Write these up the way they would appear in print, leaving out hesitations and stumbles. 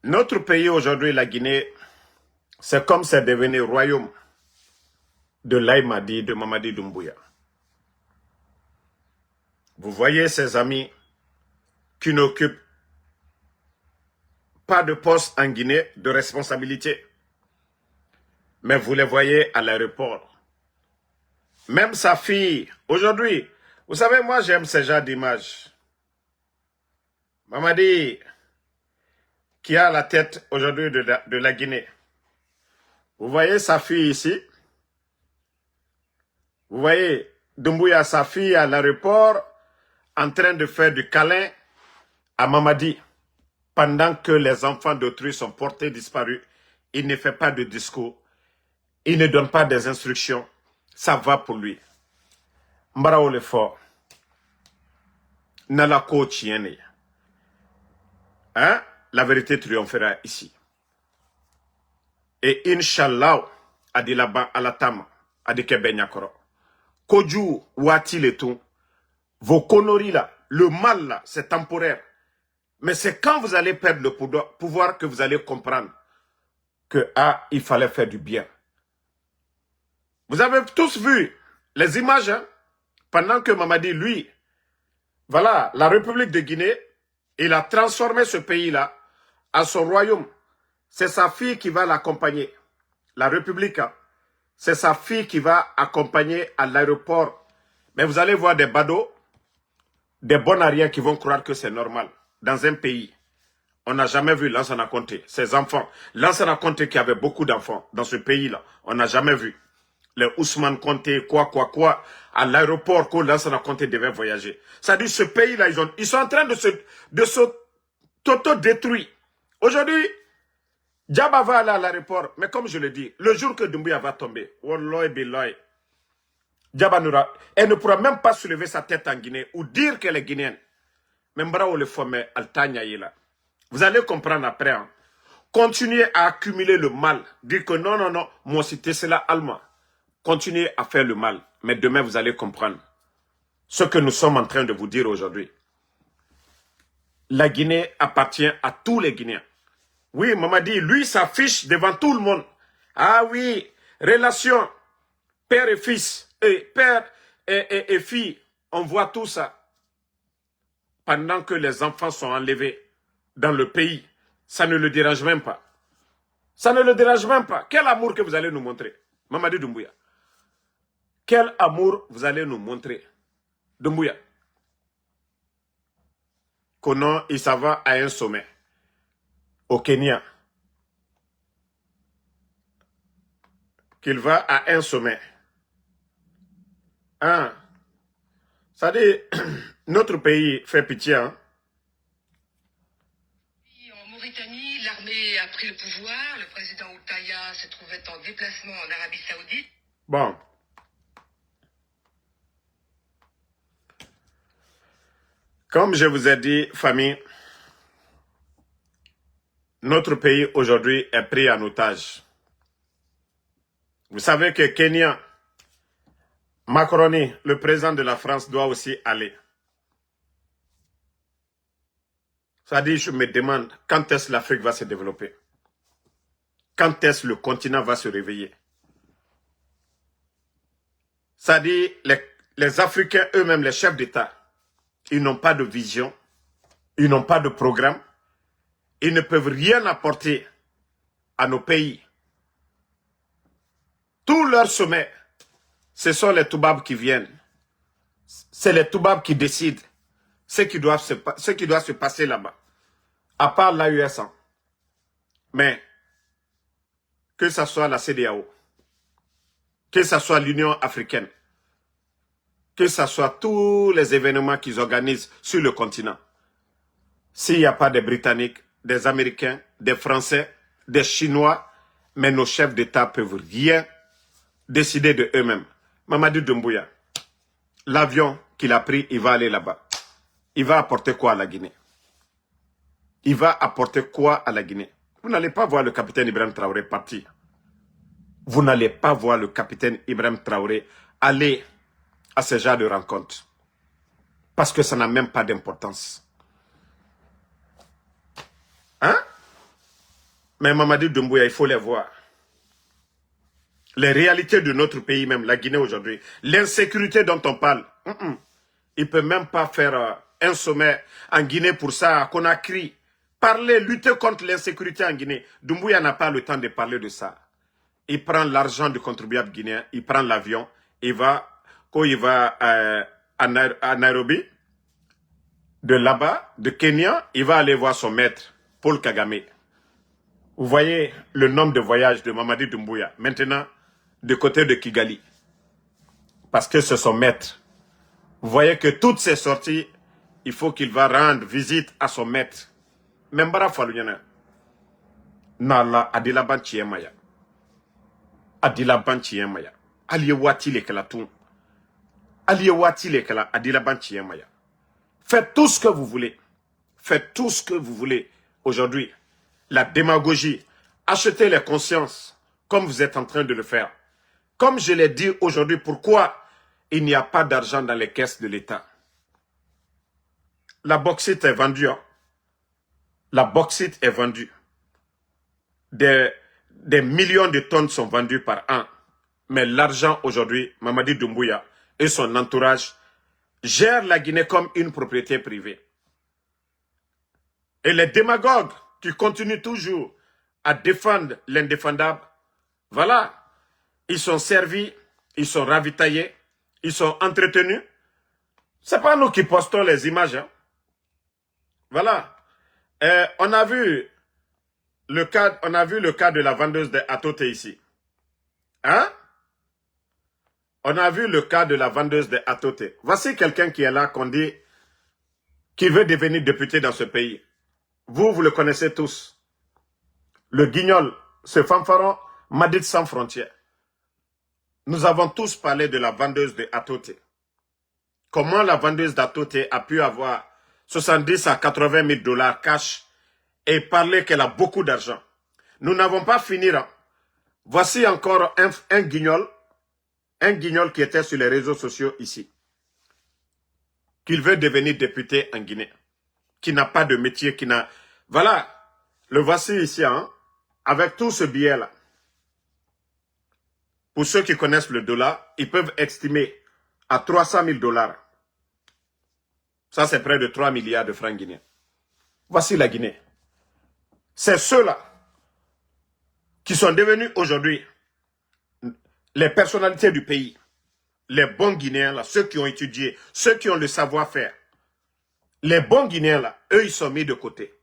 Notre pays aujourd'hui, la Guinée, c'est comme c'est devenu royaume de l'Aïmadi, de Mamadi Doumbouya. Vous voyez ces amis qui n'occupent pas de poste en Guinée de responsabilité, mais vous les voyez à l'aéroport. Même sa fille, aujourd'hui, vous savez, moi j'aime ce genre d'image. Mamadi, qui a la tête aujourd'hui de la Guinée. Vous voyez sa fille ici. Vous voyez Doumbouya, sa fille, à l'aéroport, en train de faire du câlin à Mamadi, pendant que les enfants d'autrui sont portés disparus. Il ne fait pas de discours. Il ne donne pas des instructions. Ça va pour lui. Mbarao le fort. Nalako Chiene. Hein? La vérité triomphera ici. Et Inch'Allah, Adilaba Alatama, Adikebenyakoro. Koju Wati le tout. Vos conneries là, le mal là, c'est temporaire. Mais c'est quand vous allez perdre le pouvoir que vous allez comprendre que il fallait faire du bien. Vous avez tous vu les images, hein, pendant que Mamadi, lui, voilà, la République de Guinée, il a transformé ce pays-là en son royaume. C'est sa fille qui va l'accompagner. La République, hein, c'est sa fille qui va accompagner à l'aéroport. Mais vous allez voir des badauds, des bonariens qui vont croire que c'est normal. Dans un pays, on n'a jamais vu Lansana Conté, ses enfants. Lansana Conté qui avait beaucoup d'enfants dans ce pays-là, on n'a jamais vu. Les Ousmane Conté, quoi, à l'aéroport que Lansana Conté devait voyager. C'est-à-dire ce pays-là, ils sont en train de se t'auto-détruire. Aujourd'hui, Djaba va aller à l'aéroport, mais comme je le dis, le jour que Doumbouya va tomber, Wallahi Billahi, Djaba elle ne pourra même pas soulever sa tête en Guinée ou dire qu'elle est guinéenne. Mais Mbrao le faut, mais Altania là. Vous allez comprendre après. Hein. Continuez à accumuler le mal. Dire que non, moi c'était cela allemand. Continuez à faire le mal. Mais demain, vous allez comprendre ce que nous sommes en train de vous dire aujourd'hui. La Guinée appartient à tous les Guinéens. Oui, Mamadi, lui s'affiche devant tout le monde. Ah oui, relation père et fils, et père et fille, on voit tout ça. Pendant que les enfants sont enlevés dans le pays, ça ne le dérange même pas. Ça ne le dérange même pas. Quel amour que vous allez nous montrer, Mamadi Doumbouya. Quel amour vous allez nous montrer, Doumbouya. Konon, il s'en va à un sommet, au Kenya. Qu'il va à un sommet. Hein? Ça dit, notre pays fait pitié, hein? En Mauritanie, l'armée a pris le pouvoir. Le président Oultaya se trouvait en déplacement en Arabie Saoudite. Bon. Comme je vous ai dit, famille, notre pays aujourd'hui est pris en otage. Vous savez que Kenya, Macron, le président de la France, doit aussi aller. Ça dit, je me demande quand est-ce que l'Afrique va se développer? Quand est-ce que le continent va se réveiller? Ça dit, les Africains eux-mêmes, les chefs d'État, ils n'ont pas de vision, ils n'ont pas de programme, ils ne peuvent rien apporter à nos pays. Tous leurs sommets, ce sont les Toubabs qui viennent. C'est les Toubabs qui décident ce qui doit se passer là-bas. À part l'AES. Mais, que ce soit la CEDEAO, que ce soit l'Union africaine, que ce soit tous les événements qu'ils organisent sur le continent, s'il n'y a pas des Britanniques, des Américains, des Français, des Chinois, mais nos chefs d'État peuvent rien décider de eux-mêmes. Mamadi Doumbouya, l'avion qu'il a pris, il va aller là-bas. Il va apporter quoi à la Guinée? Il va apporter quoi à la Guinée? Vous n'allez pas voir le capitaine Ibrahim Traoré partir. Vous n'allez pas voir le capitaine Ibrahim Traoré aller à ce genre de rencontre. Parce que ça n'a même pas d'importance. Hein? Mais Mamadi Doumbouya, il faut les voir. Les réalités de notre pays même, la Guinée aujourd'hui, l'insécurité dont on parle, il ne peut même pas faire un sommet en Guinée pour ça, à Conakry. Parler, lutter contre l'insécurité en Guinée. Doumbouya n'a pas le temps de parler de ça. Il prend l'argent du contribuable guinéen, il prend l'avion, quand il va à Nairobi, de là-bas, de Kenya, il va aller voir son maître, Paul Kagame. Vous voyez le nombre de voyages de Mamadi Doumbouya, maintenant, de côté de Kigali. Parce que c'est son maître. Vous voyez que toutes ces sorties, il faut qu'il va rendre visite à son maître. Membara Falunyana. Nala Adila Banchiemaya. Adila Banchiemaya. Aliewati le Kalatou. Aliewati le Kala Adila Banchiemaya. Faites tout ce que vous voulez. Faites tout ce que vous voulez. Aujourd'hui, la démagogie, achetez les consciences comme vous êtes en train de le faire. Comme je l'ai dit aujourd'hui, pourquoi il n'y a pas d'argent dans les caisses de l'État? La bauxite est vendue. Hein? La bauxite est vendue. Des millions de tonnes sont vendues par an. Mais l'argent aujourd'hui, Mamadi Doumbouya et son entourage gèrent la Guinée comme une propriété privée. Et les démagogues qui continuent toujours à défendre l'indéfendable, voilà, ils sont servis, ils sont ravitaillés, ils sont entretenus. Ce n'est pas nous qui postons les images. Hein. Voilà. On a vu le cas de la vendeuse de Atote ici. Hein? On a vu le cas de la vendeuse de Atote. Voici quelqu'un qui est là, qu'on dit, qui veut devenir député dans ce pays. Vous le connaissez tous. Le guignol, ce fanfaron, Madid sans frontières. Nous avons tous parlé de la vendeuse de Atote. Comment la vendeuse d'Atote a pu avoir 70 à 80 000 dollars cash et parler qu'elle a beaucoup d'argent. Nous n'avons pas fini. Hein. Voici encore un guignol qui était sur les réseaux sociaux ici, qu'il veut devenir député en Guinée, qui n'a pas de métier, qui n'a... Voilà, le voici ici, hein, avec tout ce billet-là. Pour ceux qui connaissent le dollar, ils peuvent estimer à 300 000 dollars. Ça, c'est près de 3 milliards de francs guinéens. Voici la Guinée. C'est ceux-là qui sont devenus aujourd'hui les personnalités du pays. Les bons Guinéens, là, ceux qui ont étudié, ceux qui ont le savoir-faire. Les bons Guinéens, là, eux, ils sont mis de côté.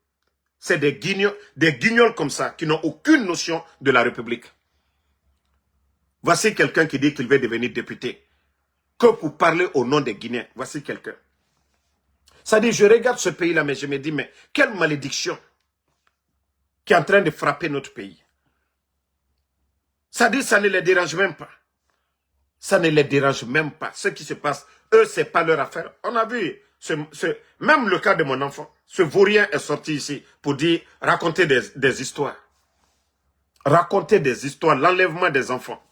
C'est des guignols comme ça, qui n'ont aucune notion de la République. Voici quelqu'un qui dit qu'il veut devenir député. Que pour parler au nom des Guinéens. Voici quelqu'un. Ça dit, je regarde ce pays-là, mais je me dis, mais quelle malédiction qui est en train de frapper notre pays. Ça dit, ça ne les dérange même pas. Ça ne les dérange même pas. Ce qui se passe, eux, ce n'est pas leur affaire. On a vu, même le cas de mon enfant, ce vaurien est sorti ici pour dire, raconter des histoires. Raconter des histoires, l'enlèvement des enfants.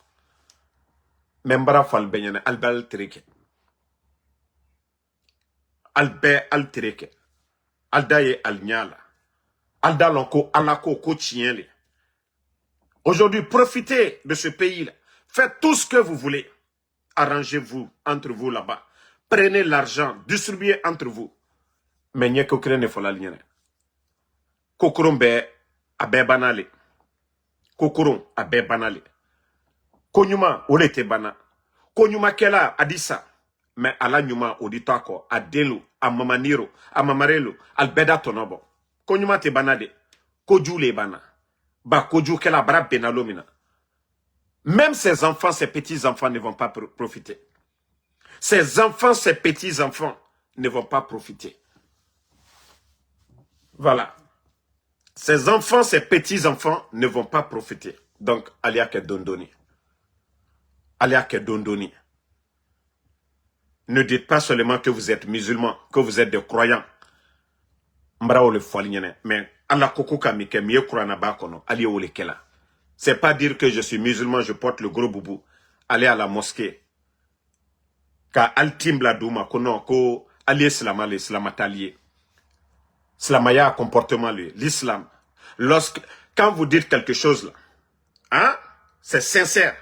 Membara Falbenyane, Albert Tereke. Albert Altereke. Aldaye Alnyala. Aldalonko Alako Kochienle. Aujourd'hui, profitez de ce pays-là. Faites tout ce que vous voulez. Arrangez-vous entre vous là-bas. Prenez l'argent, distribuez entre vous. Mais n'y a qu'aucun ne faut la ligne. Kokurum be abe banale. Kokurum abe banale. Konyuma olete bana. Konyuma kela adisa. Mais ala nyuma oditako adelu amamaniro amamarelo albeda tonobo. Konyuma te banade. Koju le bana. Ba koju kela bra benalomina. Même ces enfants, ces petits-enfants ne vont pas profiter. Ces enfants, ces petits-enfants ne vont pas profiter. Voilà. Ces enfants, ces petits-enfants ne vont pas profiter. Donc, aliake dondoni. Aliake dondoni. Ne dites pas seulement que vous êtes musulmans, que vous êtes des croyants. Mbrao le foalignene. Mais, Allah koko kamike miye kurana bakono. Ali ole kela. C'est pas dire que je suis musulman, je porte le gros boubou. Aller à la mosquée. Ka altim la douma, kono, ko allié islam, l'islam est allié. Islamaya a comportement lui. L'islam. quand vous dites quelque chose là, hein, c'est sincère.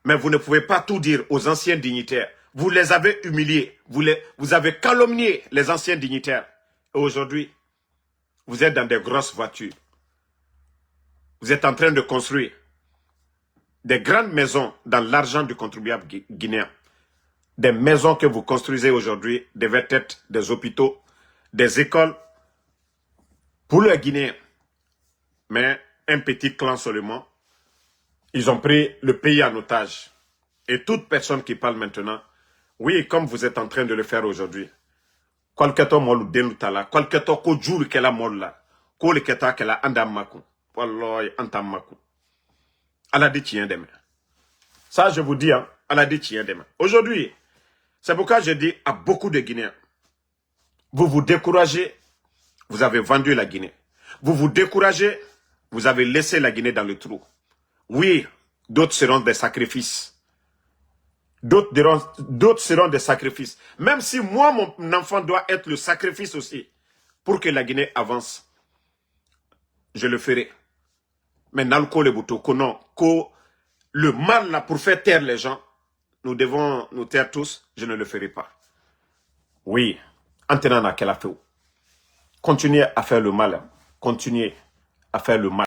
Mais vous ne pouvez pas tout dire aux anciens dignitaires. Vous les avez humiliés. Vous avez calomnié les anciens dignitaires. Et aujourd'hui, vous êtes dans des grosses voitures. Vous êtes en train de construire des grandes maisons dans l'argent du contribuable guinéen. Des maisons que vous construisez aujourd'hui devaient être des hôpitaux, des écoles pour les Guinéens. Mais un petit clan seulement, ils ont pris le pays en otage. Et toute personne qui parle maintenant, oui, comme vous êtes en train de le faire aujourd'hui, kwalketo molu denutala, kwalketo ko juru kela molla, ko le keta kela andamaku, wallahi antamaku. Allah dit tien demain. Ça, je vous dis, hein, Allah dit tien demain. Aujourd'hui, c'est pourquoi je dis à beaucoup de Guinéens, vous vous découragez, vous avez vendu la Guinée. Vous vous découragez, vous avez laissé la Guinée dans le trou. Oui, d'autres seront des sacrifices. D'autres seront des sacrifices. Même si moi, mon enfant doit être le sacrifice aussi pour que la Guinée avance, je le ferai. Mais Nalko le Bouto, le mal là pour faire taire les gens, nous devons nous taire tous, je ne le ferai pas. Oui, Antenana Kelafeu, continuez à faire le mal. Continuez à faire le mal.